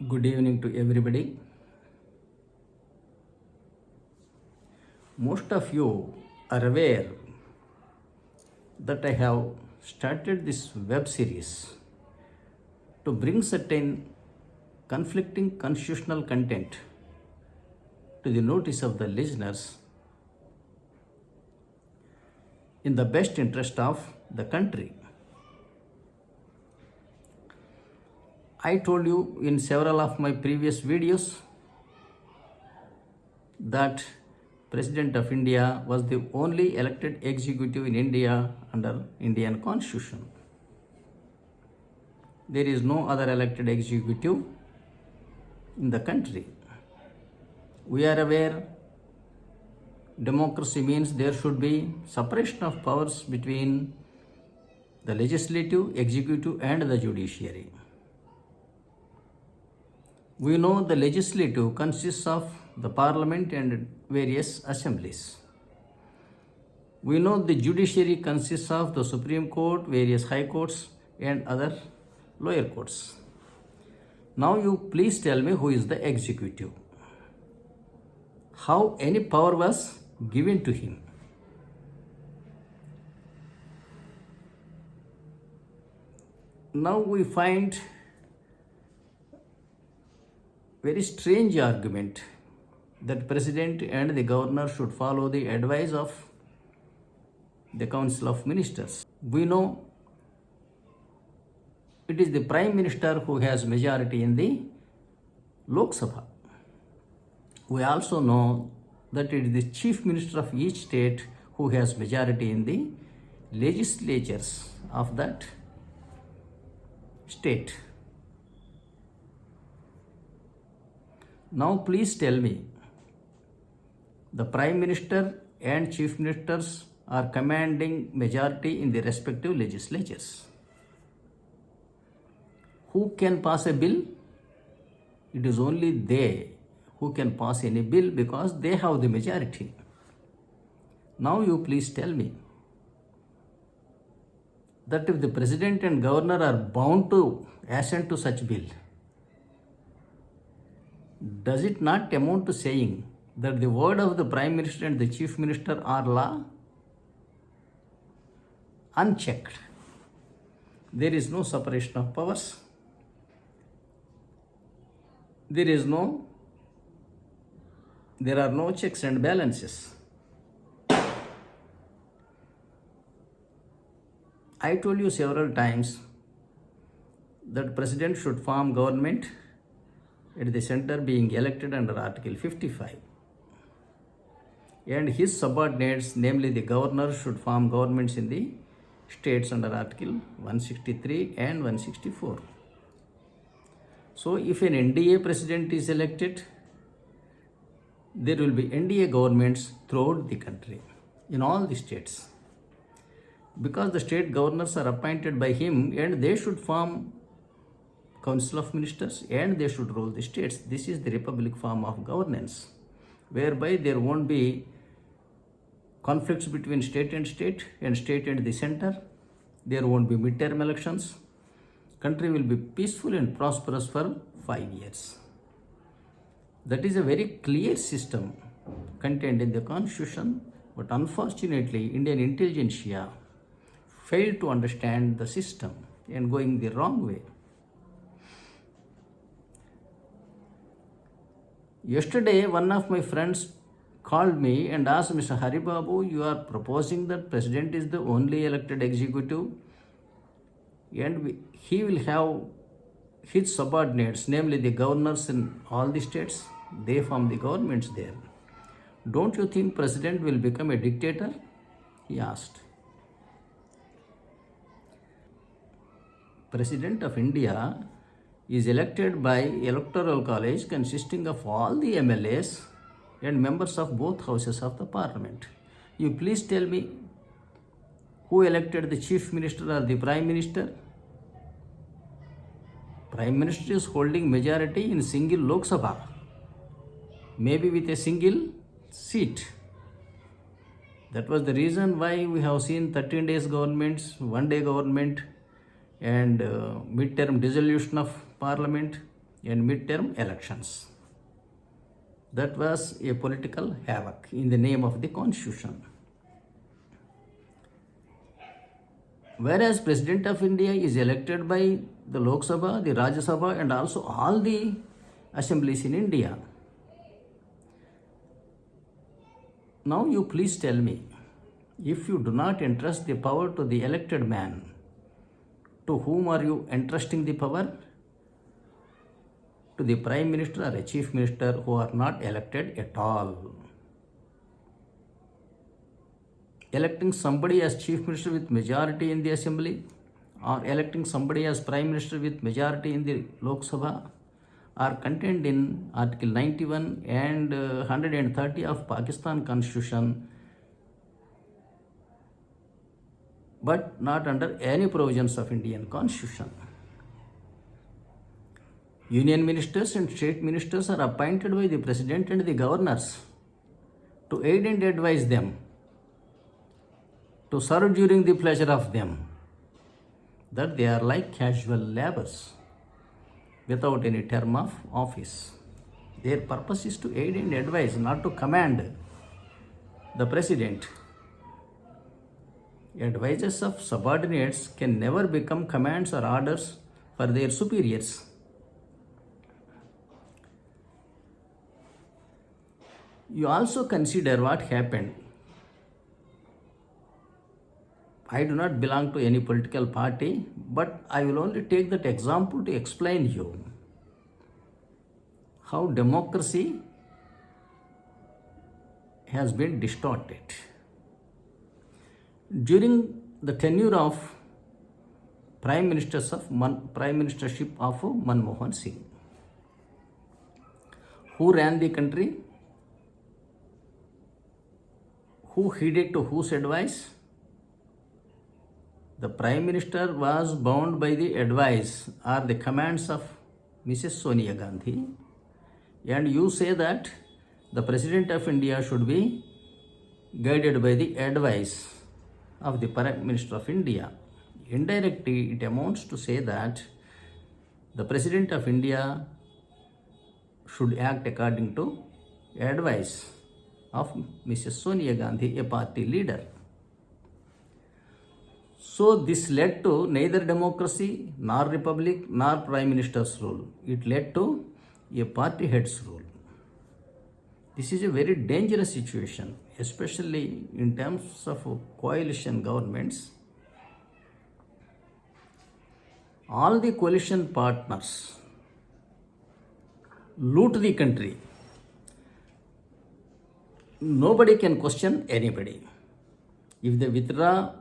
Good evening to everybody. Most of you are aware that I have started this web series to bring certain conflicting constitutional content to the notice of the listeners in the best interest of the country. I told you in several of my previous videos that President of India was the only elected executive in India under Indian Constitution. There is no other elected executive in the country. We are aware democracy means there should be separation of powers between the legislative, executive and the judiciary. We know the legislative consists of the parliament and various assemblies. We know the judiciary consists of the Supreme Court, various high courts and other lower courts. Now you please tell me who is the executive. How any power was given to him. Now we find very strange argument that president and the governor should follow the advice of the council of ministers. We know it is the prime minister who has majority in the Lok Sabha. We also know that it is the chief minister of each state who has majority in the legislatures of that state. Now please tell me, the Prime Minister and Chief Ministers are commanding majority in the respective legislatures. Who can pass a bill? It is only they who can pass any bill because they have the majority. Now you please tell me that if the President and Governor are bound to assent to such bill, does it not amount to saying that the word of the Prime Minister and the Chief Minister are law? Unchecked. There is no separation of powers. There are no checks and balances. I told you several times that President should form government at the center being elected under Article 55. And his subordinates, namely the governor, should form governments in the states under Article 163 and 164. So if an NDA president is elected, there will be NDA governments throughout the country, in all the states. Because the state governors are appointed by him and they should form Council of Ministers and they should rule the states. This is the republic form of governance, whereby there won't be conflicts between state and state and the center. There won't be midterm elections. Country will be peaceful and prosperous for 5 years. That is a very clear system contained in the constitution, but unfortunately Indian intelligentsia failed to understand the system and going the wrong way. Yesterday, one of my friends called me and asked, Mr. Haribabu, you are proposing that President is the only elected executive and he will have his subordinates, namely the governors in all the states. They form the governments there. Don't you think President will become a dictator? He asked. President of India is elected by electoral college consisting of all the MLAs and members of both houses of the parliament. You please tell me who elected the chief minister or the prime minister? Prime Minister is holding majority in single Lok Sabha, maybe with a single seat. That was the reason why we have seen 13 days governments, 1 day government and midterm dissolution of parliament and midterm elections. That was a political havoc in the name of the constitution. Whereas President of India is elected by the Lok Sabha, the Rajya Sabha, and also all the assemblies in India. Now you please tell me, if you do not entrust the power to the elected man, to whom are you entrusting the power? To the Prime Minister or a Chief Minister who are not elected at all. Electing somebody as Chief Minister with majority in the Assembly, or electing somebody as Prime Minister with majority in the Lok Sabha are contained in Article 91 and 130 of Pakistan Constitution, but not under any provisions of Indian Constitution. Union ministers and state ministers are appointed by the President and the governors to aid and advise them, to serve during the pleasure of them, that they are like casual laborers without any term of office. Their purpose is to aid and advise, not to command the President. Advisors of subordinates can never become commands or orders for their superiors. You also consider what happened. I do not belong to any political party, but I will only take that example to explain you how democracy has been distorted. During the tenure of Prime Ministership of Manmohan Singh, who ran the country? Who heeded to whose advice? The Prime Minister was bound by the advice or the commands of Mrs. Sonia Gandhi, and you say that the President of India should be guided by the advice of the Prime Minister of India. Indirectly, it amounts to say that the President of India should act according to advice of Mrs. Sonia Gandhi, a party leader. So this led to neither democracy, nor republic, nor Prime Minister's rule. It led to a party head's rule. This is a very dangerous situation, especially in terms of coalition governments. All the coalition partners loot the country. Nobody can question anybody. If they withdraw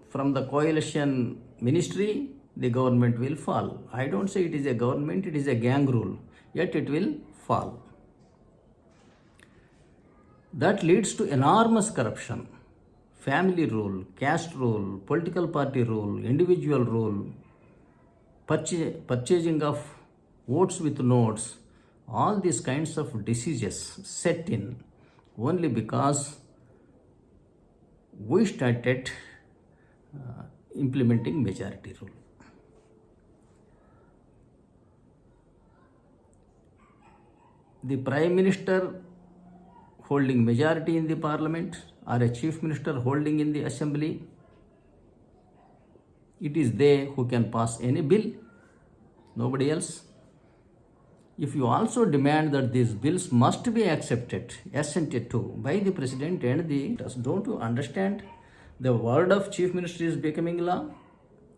from the coalition ministry, the government will fall. I don't say it is a government, it is a gang rule, yet it will fall. That leads to enormous corruption, family rule, caste rule, political party rule, individual rule, purchasing of votes with notes. All these kinds of diseases set in only because we started implementing majority rule. The Prime Minister holding majority in the Parliament or a Chief Minister holding in the Assembly, it is they who can pass any bill, nobody else. If you also demand that these bills must be accepted, assented to by the President and don't you understand? The word of Chief Minister is becoming law.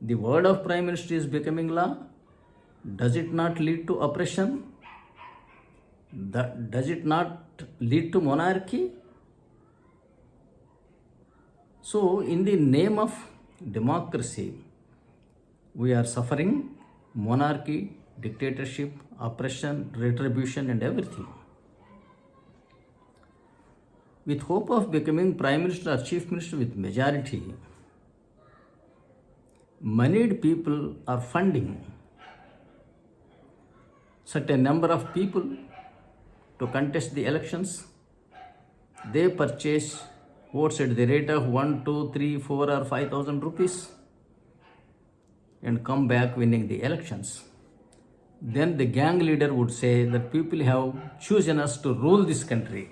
The word of Prime Minister is becoming law. Does it not lead to oppression? Does it not lead to monarchy? So, in the name of democracy, we are suffering monarchy, dictatorship, oppression, retribution, and everything. With hope of becoming Prime Minister or Chief Minister with majority, moneyed people are funding certain number of people to contest the elections. They purchase votes at the rate of 1, 2, 3, 4 or 5,000 rupees and come back winning the elections. then the gang leader would say that people have chosen us to rule this country.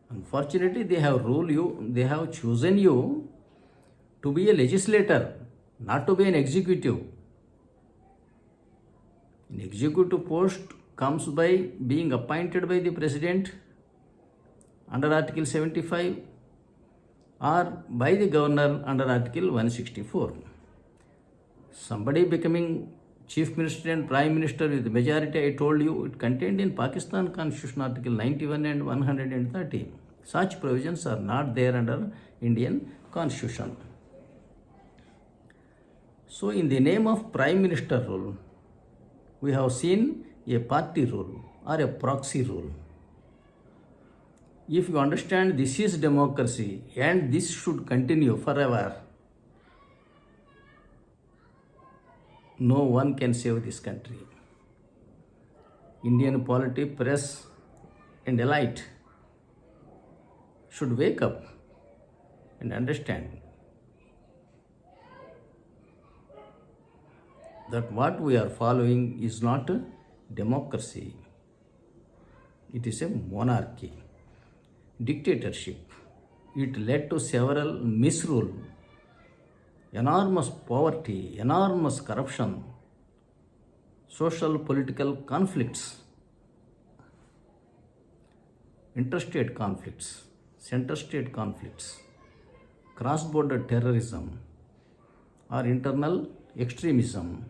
Unfortunately, they have chosen you to be a legislator, not to be an executive. An executive post comes by being appointed by the president under Article 75 or by the governor under Article 164. Somebody becoming chief minister and prime minister with majority, I told you, it contained in Pakistan Constitution Article 91 and 130. Such provisions are not there under Indian Constitution. So in the name of prime minister rule, we have seen a party rule or a proxy rule. If you understand this is democracy and this should continue forever, no one can save this country. Indian polity, press and elite should wake up and understand that what we are following is not a democracy. It is a monarchy, dictatorship. It led to several misrule, enormous poverty, enormous corruption, social political conflicts, interstate conflicts, center-state conflicts, cross-border terrorism or internal extremism,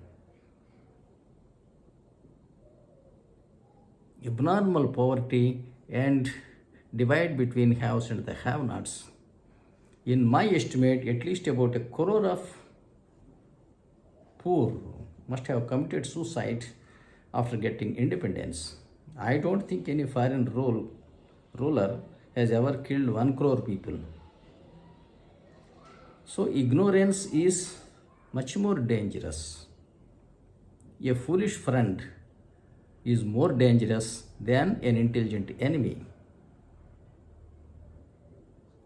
abnormal poverty and divide between haves and the have-nots. In my estimate, at least about 1 crore of poor must have committed suicide after getting independence. I don't think any foreign ruler has ever killed 1 crore people. So ignorance is much more dangerous. A foolish friend is more dangerous than an intelligent enemy.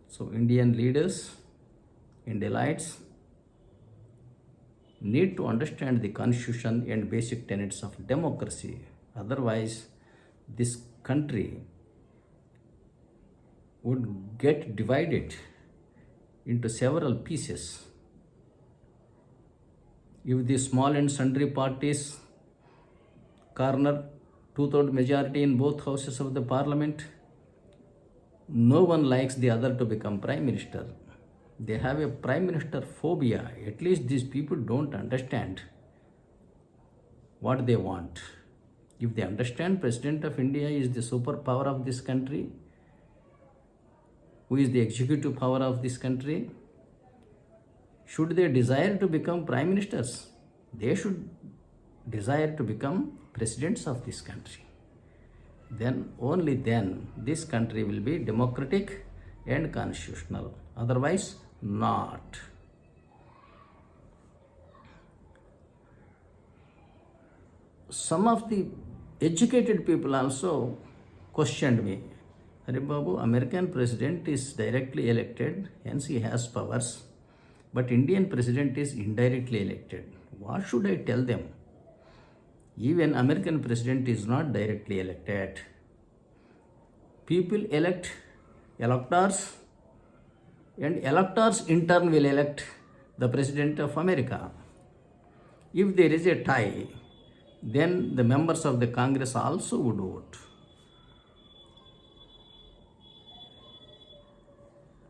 So Indian leaders and elites need to understand the constitution and basic tenets of democracy. Otherwise, this country would get divided into several pieces. If the small and sundry parties corner two-thirds majority in both houses of the parliament, no one likes the other to become prime minister. They have a prime minister phobia. At least these people don't understand what they want. If they understand President of India is the superpower of this country, who is the executive power of this country, should they desire to become prime ministers, they should desire to become presidents of this country. Then, only then, this country will be democratic and constitutional. Otherwise, not. Some of the educated people also questioned me. Hare Babu, American president is directly elected, hence he has powers. But Indian president is indirectly elected. What should I tell them? Even American president is not directly elected. People elect electors, and electors in turn will elect the president of America. If there is a tie, then the members of the Congress also would vote.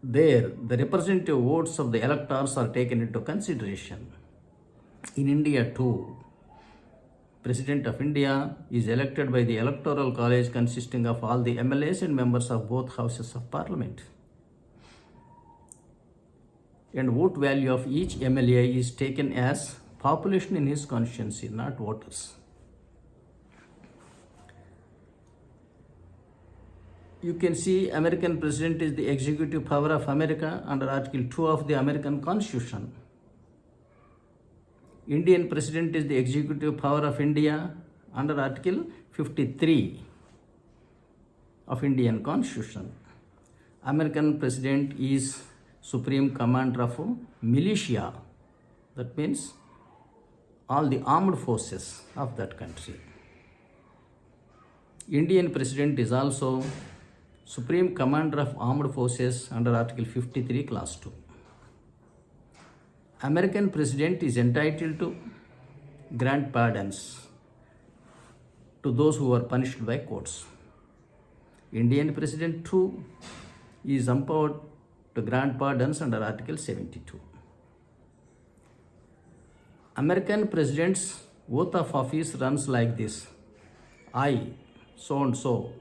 There, the representative votes of the electors are taken into consideration. In India too, President of India is elected by the Electoral College consisting of all the MLAs and members of both houses of Parliament. And vote value of each MLA is taken as population in his constituency, not voters. You can see American president is the executive power of America under Article 2 of the American Constitution. Indian president is the executive power of India under Article 53 of Indian Constitution. American president is supreme commander of militia. That means all the armed forces of that country. Indian President is also Supreme Commander of Armed Forces under Article 53, Clause 2. American President is entitled to grant pardons to those who are punished by courts. Indian President too is empowered to grant pardons under Article 72. American President's oath of office runs like this: I, so and so,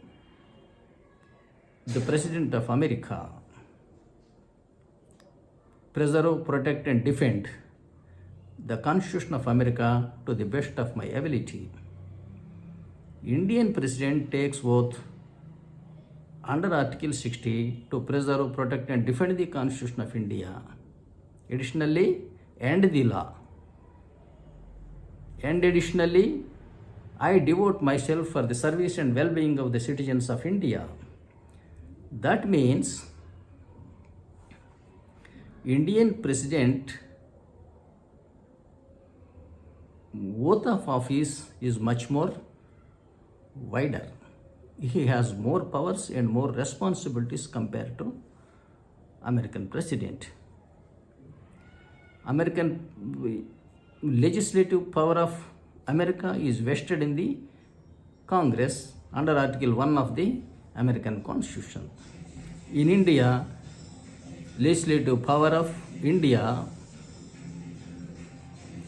the President of America, preserve, protect, and defend the Constitution of America to the best of my ability. Indian President takes oath under Article 60 to preserve, protect, and defend the Constitution of India. Additionally, and the law. And additionally, I devote myself for the service and well-being of the citizens of India. That means Indian President oath of office is much more wider. He has more powers and more responsibilities compared to American President. American legislative power of America is vested in the Congress under Article 1 of the American Constitution. In India, legislative power of India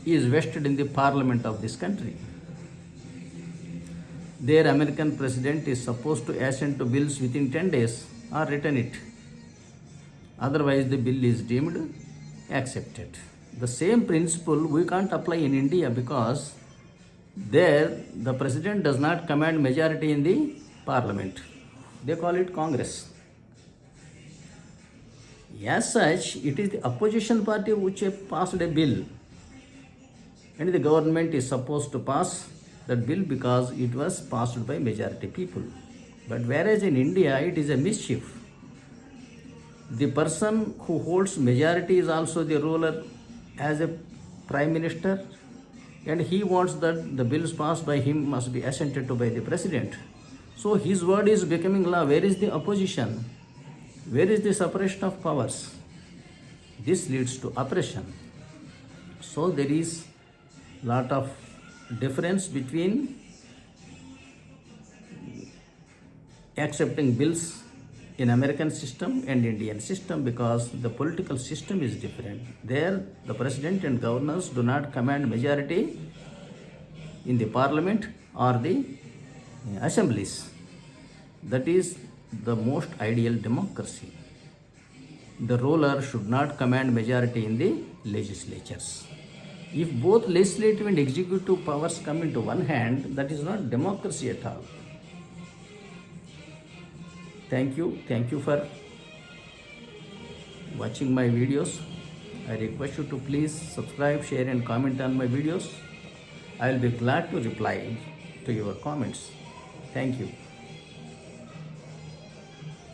is vested in the Parliament of this country. Their American President is supposed to assent to bills within 10 days or return it. Otherwise, the bill is deemed accepted. The same principle we can't apply in India because there the President does not command majority in the Parliament. They call it Congress. As such, it is the opposition party which passed a bill and the government is supposed to pass that bill because it was passed by majority people. But whereas in India, it is a mischief. The person who holds majority is also the ruler as a prime minister, and he wants that the bills passed by him must be assented to by the president. So his word is becoming law. Where is the opposition? Where is the separation of powers? This leads to oppression. So there is lot of difference between accepting bills in American system and Indian system because the political system is different. There, the president and governors do not command majority in the parliament or the assemblies. That is the most ideal democracy. The ruler should not command majority in the legislatures. If both legislative and executive powers come into one hand, that is not democracy at all. Thank you for watching my videos. I request you to please subscribe, share and comment on my videos. I will be glad to reply to your comments. Thank you.